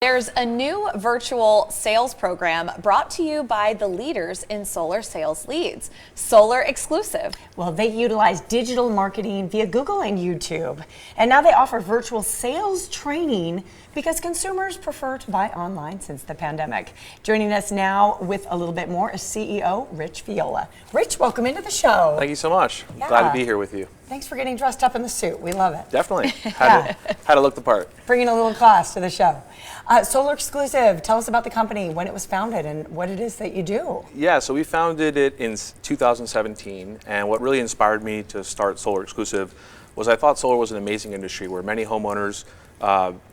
There's a new virtual sales program brought to you by the leaders in solar sales leads, Solar Exclusive. Well, they utilize digital marketing via Google and YouTube. And now they offer virtual sales training because consumers prefer to buy online since the pandemic. Joining us now with a little bit more is CEO Rich Viola. Rich, welcome into the show. Thank you so much. Glad to be here with you. Thanks for getting dressed up in the suit. We love it. Definitely. Had to look the part. Bringing a little class to the show. Solar Exclusive, tell us about the company, when it was founded, and what it is that you do. Yeah, so we founded it in 2017, and what really inspired me to start Solar Exclusive was I thought solar was an amazing industry where many homeowners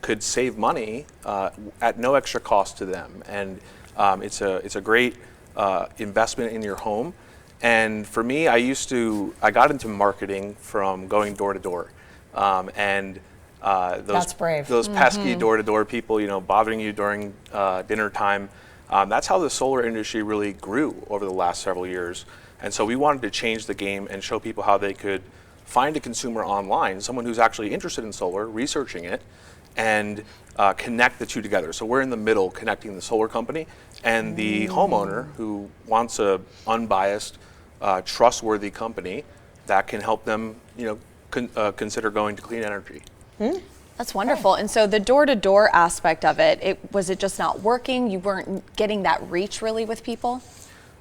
could save money at no extra cost to them, and it's a great investment in your home. And for me, I got into marketing from going door to door, That's brave. Those pesky door-to-door people, bothering you during dinner time. That's how the solar industry really grew over the last several years. And so we wanted to change the game and show people how they could find a consumer online, someone who's actually interested in solar, researching it, and connect the two together. So we're in the middle, connecting the solar company and the homeowner who wants a unbiased, trustworthy company that can help them, consider going to clean energy. That's wonderful. And so the door-to-door aspect of it, was it just not working? You weren't getting that reach really with people?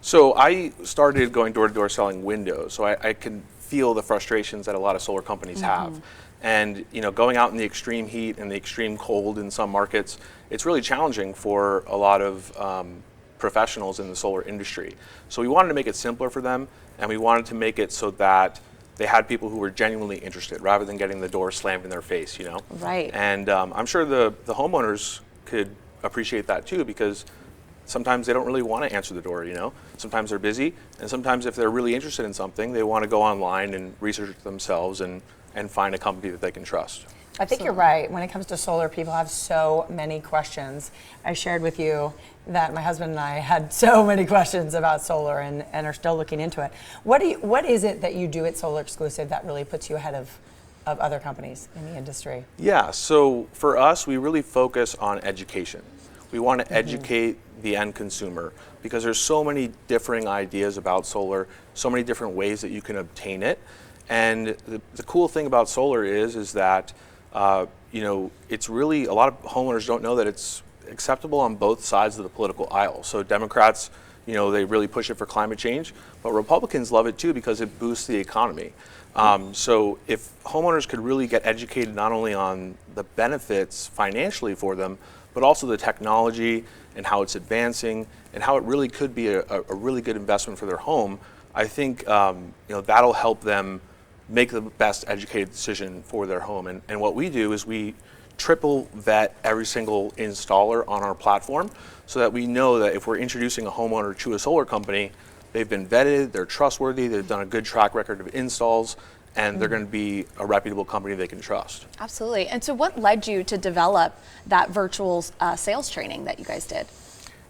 So I started going door-to-door selling windows, so I can feel the frustrations that a lot of solar companies have. And going out in the extreme heat and the extreme cold in some markets, it's really challenging for a lot of professionals in the solar industry. So we wanted to make it simpler for them, and we wanted to make it so that they had people who were genuinely interested rather than getting the door slammed in their face, Right. And I'm sure the homeowners could appreciate that too, because sometimes they don't really want to answer the door, Sometimes they're busy, and sometimes if they're really interested in something, they want to go online and research it themselves and find a company that they can trust. I think you're right. When it comes to solar, people have so many questions. I shared with you that my husband and I had so many questions about solar and are still looking into it. What is it that you do at Solar Exclusive that really puts you ahead of other companies in the industry? Yeah, so for us, we really focus on education. We want to educate the end consumer because there's so many differing ideas about solar, so many different ways that you can obtain it. And the cool thing about solar is that it's really, a lot of homeowners don't know that it's acceptable on both sides of the political aisle. So Democrats, they really push it for climate change, but Republicans love it too because it boosts the economy. So if homeowners could really get educated not only on the benefits financially for them, but also the technology and how it's advancing and how it really could be a really good investment for their home, I think that'll help them make the best educated decision for their home. And what we do is we triple vet every single installer on our platform so that we know that if we're introducing a homeowner to a solar company, they've been vetted, they're trustworthy, they've done a good track record of installs, and they're going to be a reputable company they can trust. Absolutely. And so what led you to develop that virtual sales training that you guys did?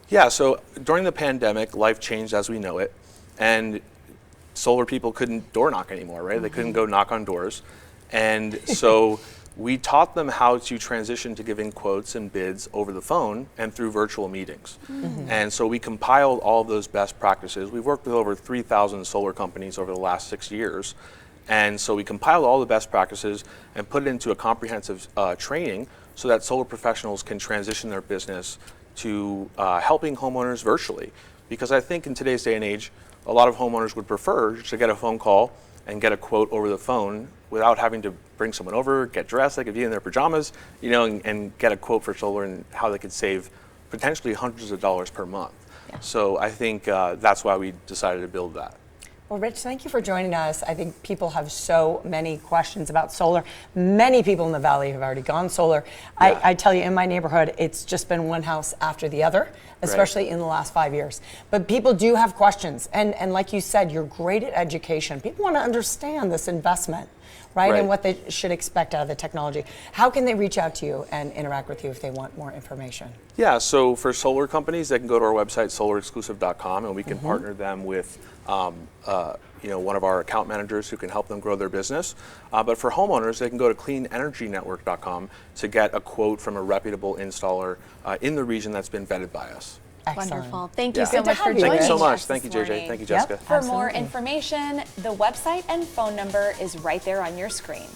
Yeah, so during the pandemic, life changed as we know it, and solar people couldn't door knock anymore, right? They couldn't go knock on doors. And so we taught them how to transition to giving quotes and bids over the phone and through virtual meetings. And so we compiled all of those best practices. We've worked with over 3,000 solar companies over the last 6 years. And so we compiled all the best practices and put it into a comprehensive training so that solar professionals can transition their business to helping homeowners virtually. Because I think in today's day and age, a lot of homeowners would prefer to get a phone call and get a quote over the phone without having to bring someone over, get dressed, they could be in their pajamas, and get a quote for solar and how they could save potentially hundreds of dollars per month. Yeah. So I think that's why we decided to build that. Well, Rich, thank you for joining us. I think people have so many questions about solar. Many people in the Valley have already gone solar. Yeah. I tell you, in my neighborhood, it's just been one house after the other, especially in the last 5 years. But people do have questions. And like you said, you're great at education. People want to understand this investment. right? Right. And what they should expect out of the technology. How can they reach out to you and interact with you if they want more information? Yeah, so for solar companies, they can go to our website, solarexclusive.com, and we can partner them with one of our account managers who can help them grow their business. But for homeowners, they can go to cleanenergynetwork.com to get a quote from a reputable installer in the region that's been vetted by us. Excellent. Wonderful. Thank you Yeah. so Good much to for have you. joining Thank you so us much. this Thank you, JJ. morning. Thank you, Yep. Jessica. For more Absolutely. information, the website and phone number is right there on your screen.